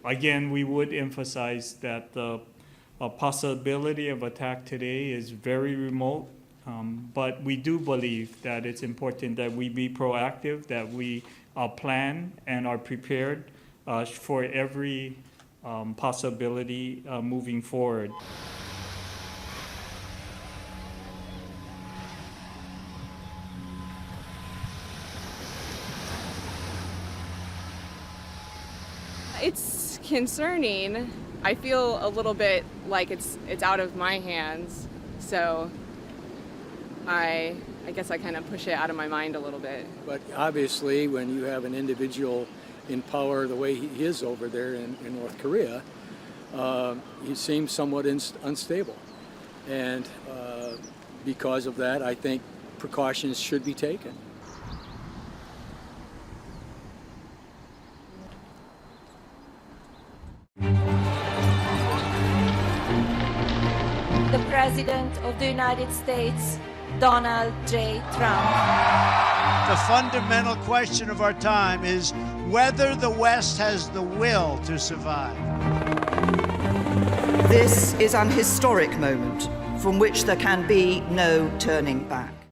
Again, we would emphasize that the possibility of attack today is very remote, but we do believe that it's important that we be proactive, that we plan and are prepared for every possibility moving forward. It's concerning. I feel a little bit like it's out of my hands, so I guess I kind of push it out of my mind a little bit. But obviously, when you have an individual in power the way he is over there in North Korea, he seems somewhat unstable. And because of that, I think precautions should be taken. The President of the United States, Donald J. Trump. The fundamental question of our time is whether the West has the will to survive. This is an historic moment from which there can be no turning back.